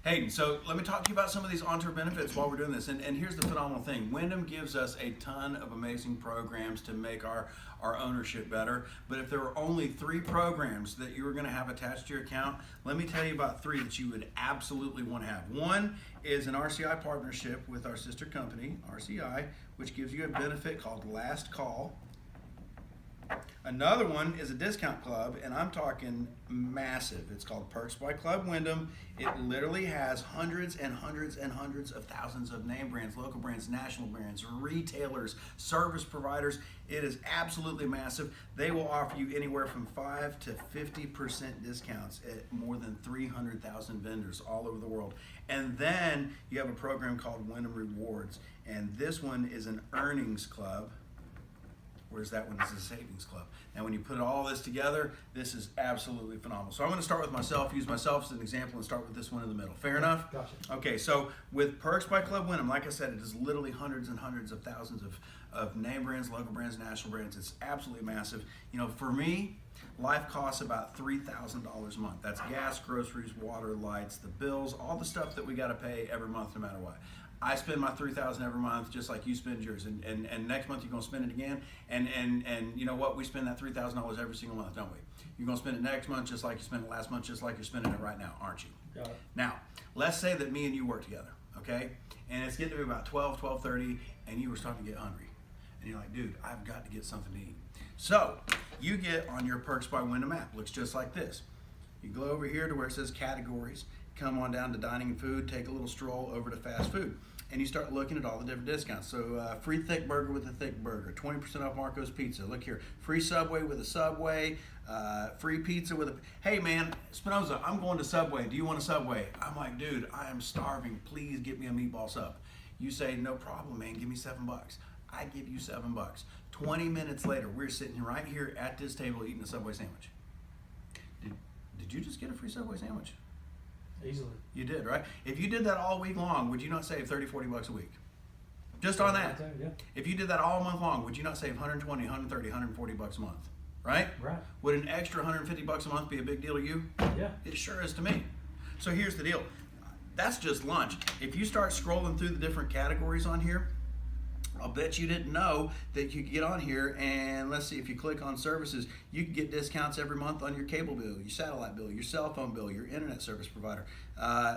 Hey, so let me talk to you about some of these on-tour benefits while we're doing this. And here's the phenomenal thing. Wyndham gives us a ton of amazing programs to make our ownership better. But if there were only 3 programs that you were going to have attached to your account, let me tell you about 3 that you would absolutely want to have. One is an RCI partnership with our sister company, RCI, which gives you a benefit called Last Call. Another one is a discount club, and I'm talking massive. It's called Perks by Club Wyndham. It literally has hundreds and hundreds and hundreds of thousands of name brands, local brands, national brands, retailers, service providers. It is absolutely massive. They will offer you anywhere from 5 to 50% discounts at more than 300,000 vendors all over the world. And then you have a program called Wyndham Rewards, and this one is an earnings club. Whereas that one is a savings club. Now when you put all this together, this is absolutely phenomenal. So I'm going to start with myself, use myself as an example, and start with this one in the middle. Fair enough? Gotcha. Okay, so with Perks by Club Wyndham, like I said, it is literally hundreds and hundreds of thousands of name brands, local brands, national brands. It's absolutely massive. You know, for me, life costs about $3,000 a month. That's gas, groceries, water, lights, the bills, all the stuff that we got to pay every month no matter what. I spend my $3,000 every month just like you spend yours, and next month you're gonna spend it again, and you know what, we spend that $3,000 every single month, don't we? You're gonna spend it next month just like you spent it last month, just like you're spending it right now, aren't you? Got it. Now, let's say that me and you work together, okay? And it's getting to be about 12:30, and you were starting to get hungry. And you're like, dude, I've got to get something to eat. So, you get on your Perks by Wyndham app, looks just like this. You go over here to where it says categories, come on down to dining and food, take a little stroll over to fast food. And you start looking at all the different discounts. So free thick burger with a thick burger, 20% off Marco's Pizza. Look here, free Subway with a Subway, free pizza with a, hey man, Spinoza, I'm going to Subway. Do you want a Subway? I'm like, dude, I am starving. Please get me a meatball sub. You say, no problem, man, give me $7. I give you $7. 20 minutes later, we're sitting right here at this table eating a Subway sandwich. Did you just get a free Subway sandwich? Easily. You did, right? If you did that all week long, would you not save 30, 40 bucks a week? Just on that. Yeah. If you did that all month long, would you not save 120, 130, 140 bucks a month? Right? Right. Would an extra 150 bucks a month be a big deal to you? Yeah. It sure is to me. So here's the deal. That's just lunch. If you start scrolling through the different categories on here, I'll bet you didn't know that you could get on here and let's see, if you click on services, you can get discounts every month on your cable bill, your satellite bill, your cell phone bill, your internet service provider.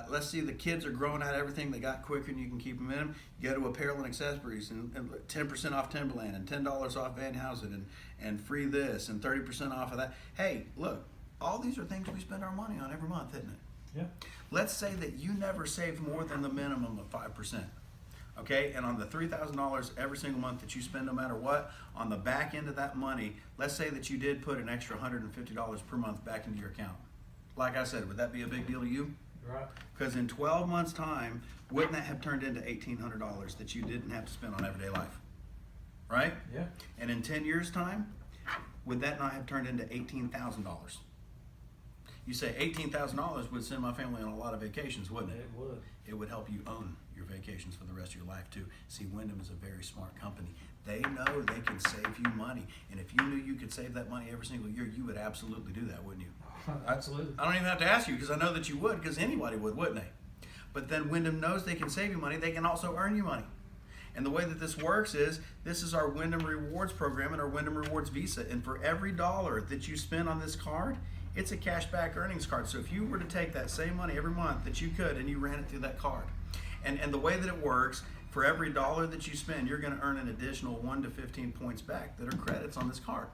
Let's see, the kids are growing out everything they got quicker and you can keep them in them. You go to apparel and accessories and 10% off Timberland and $10 off Van Housen and free this and 30% off of that. Hey, look, all these are things we spend our money on every month, isn't it? Yeah. Let's say that you never saved more than the minimum of 5%. Okay, and on the $3,000 every single month that you spend no matter what, on the back end of that money, let's say that you did put an extra $150 per month back into your account. Like I said, would that be a big deal to you? Right. Because in 12 months' time, wouldn't that have turned into $1,800 that you didn't have to spend on everyday life? Right? Yeah. And in 10 years' time, would that not have turned into $18,000? You say $18,000 would send my family on a lot of vacations, wouldn't it? It would. It would help you own your vacations for the rest of your life too. See, Wyndham is a very smart company. They know they can save you money. And if you knew you could save that money every single year, you would absolutely do that, wouldn't you? Absolutely. I don't even have to ask you because I know that you would, because anybody would, wouldn't they? But then Wyndham knows they can save you money. They can also earn you money. And the way that this works is, this is our Wyndham Rewards program and our Wyndham Rewards Visa. And for every dollar that you spend on this card, it's a cashback earnings card. So if you were to take that same money every month that you could and you ran it through that card, and the way that it works, for every dollar that you spend, you're going to earn an additional 1 to 15 points back that are credits on this card.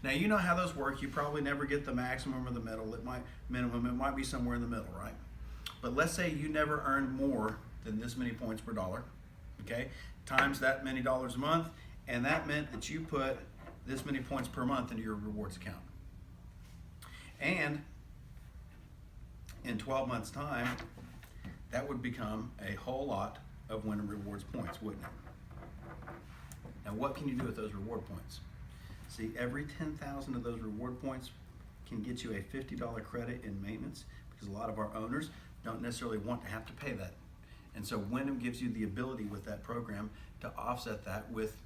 Now, you know how those work. You probably never get the maximum or the minimum. It might be somewhere in the middle, right? But let's say you never earned more than this many points per dollar, okay? Times that many dollars a month, and that meant that you put this many points per month into your rewards account. And in 12 months' time, that would become a whole lot of Wyndham Rewards points, wouldn't it? Now, what can you do with those reward points? See, every 10,000 of those reward points can get you a $50 credit in maintenance, because a lot of our owners don't necessarily want to have to pay that. And so Wyndham gives you the ability with that program to offset that with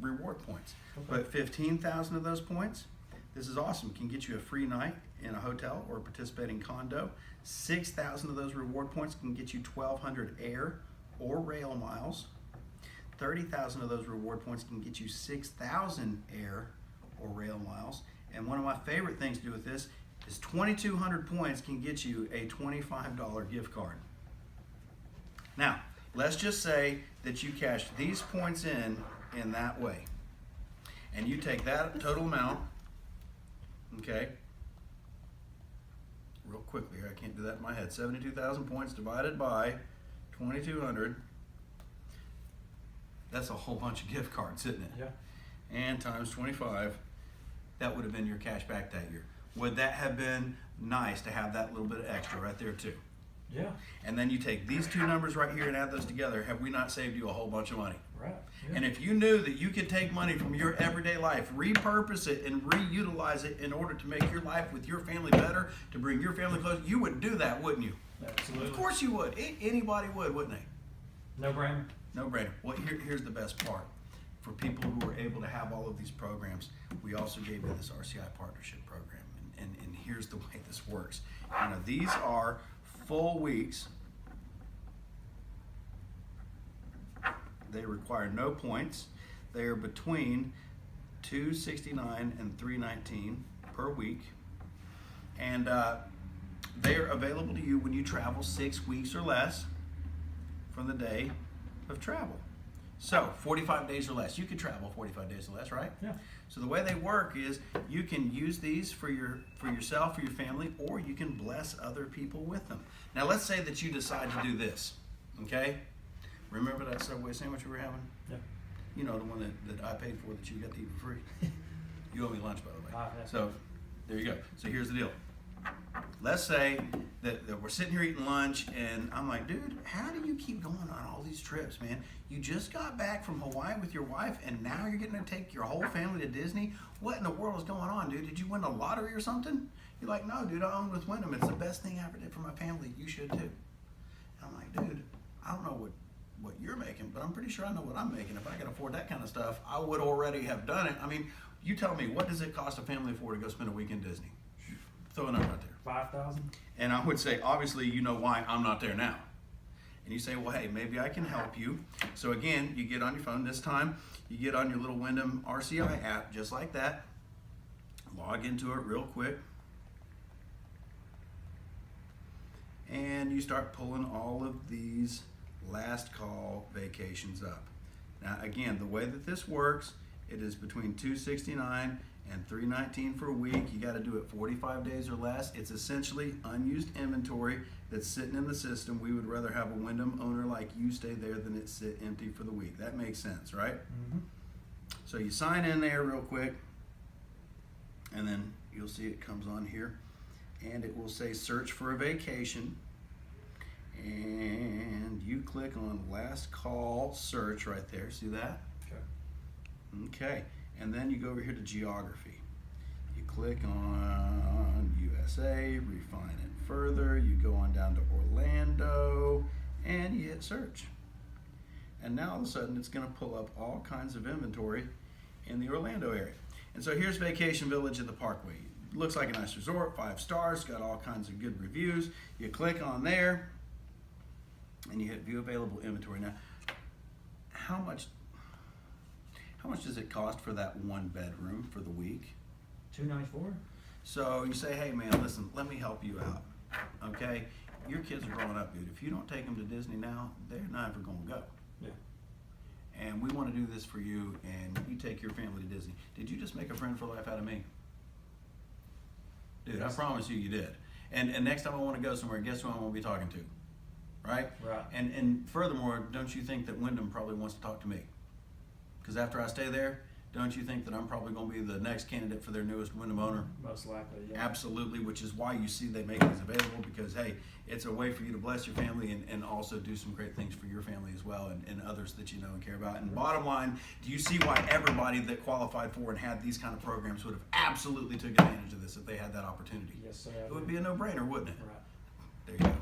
reward points. Okay. But 15,000 of those points, this is awesome, can get you a free night in a hotel or a participating condo. 6,000 of those reward points can get you 1,200 air or rail miles. 30,000 of those reward points can get you 6,000 air or rail miles. And one of my favorite things to do with this is 2,200 points can get you a $25 gift card. Now, let's just say that you cash these points in that way. And you take that total amount, okay, real quickly here, I can't do that in my head. 72,000 points divided by 2,200. That's a whole bunch of gift cards, isn't it? Yeah. And times 25, that would have been your cash back that year. Would that have been nice to have that little bit of extra right there too? Yeah. And then you take these two numbers right here and add those together. Have we not saved you a whole bunch of money? Right. Yeah. And if you knew that you could take money from your everyday life, repurpose it and reutilize it in order to make your life with your family better, to bring your family closer, you would do that, wouldn't you? Absolutely. Of course you would. Anybody would, wouldn't they? No brainer. No brainer. Well, here's the best part. For people who were able to have all of these programs, we also gave you this RCI partnership program. And here's the way this works. You know, these are full weeks. They require no points. They are between $269 and $319 per week. And they are available to you when you travel 6 weeks or less from the day of travel. So 45 days or less. You could travel 45 days or less, right? Yeah. So the way they work is you can use these for yourself, for your family, or you can bless other people with them. Now let's say that you decide to do this, okay? Remember that Subway sandwich we were having? Yeah. You know, the one that I paid for that you got to eat for free? You owe me lunch, by the way. Yeah. So there you go. So here's the deal. Let's say that we're sitting here eating lunch and I'm like, dude, how do you keep going on all these trips, man? You just got back from Hawaii with your wife and now you're getting to take your whole family to Disney? What in the world is going on, dude? Did you win the lottery or something? You're like, no, dude, I own with Wyndham. It's the best thing I ever did for my family. You should too. And I'm like, dude, I don't know what you're making, but I'm pretty sure I know what I'm making. If I could afford that kind of stuff, I would already have done it. I mean, you tell me, what does it cost a family of four to go spend a week in Disney? Throw a number right there. 5,000. And I would say, obviously, you know why I'm not there now. And you say, well, hey, maybe I can help you. So again, you get on your phone. This time, you get on your little Wyndham RCI app, just like that. Log into it real quick. And you start pulling all of these last call vacations up. Now, again, the way that this works, it is between $269 and $319 for a week. You got to do it 45 days or less. It's essentially unused inventory that's sitting in the system. We would rather have a Wyndham owner like you stay there than it sit empty for the week. That makes sense, right? Mm-hmm. So you sign in there real quick, and then you'll see it comes on here, and it will say search for a vacation. And you click on last call search right there. See that? Okay. Okay. And then you go over here to geography. You click on USA, refine it further. You go on down to Orlando, and you hit search. And now all of a sudden it's going to pull up all kinds of inventory in the Orlando area. And so here's Vacation Village at the Parkway. Looks like a nice resort, 5 stars, got all kinds of good reviews. You click on there, and you hit view available inventory. Now, how much does it cost for that 1 bedroom for the week? $294. So you say, hey man, listen, let me help you out, okay? Your kids are growing up, dude. If you don't take them to Disney now, they're never gonna go. Yeah. And we wanna do this for you, and you take your family to Disney. Did you just make a friend for life out of me? Dude, I promise you, you did. And next time I wanna go somewhere, guess who I'm gonna be talking to? Right? Right. And furthermore, don't you think that Wyndham probably wants to talk to me? Because after I stay there, don't you think that I'm probably going to be the next candidate for their newest Wyndham owner? Most likely, yeah. Absolutely, which is why you see they make these available, because hey, it's a way for you to bless your family and also do some great things for your family as well, and others that you know and care about. And bottom line, do you see why everybody that qualified for and had these kind of programs would have absolutely took advantage of this if they had that opportunity? Yes, sir. It would be a no-brainer, wouldn't it? Right. There you go.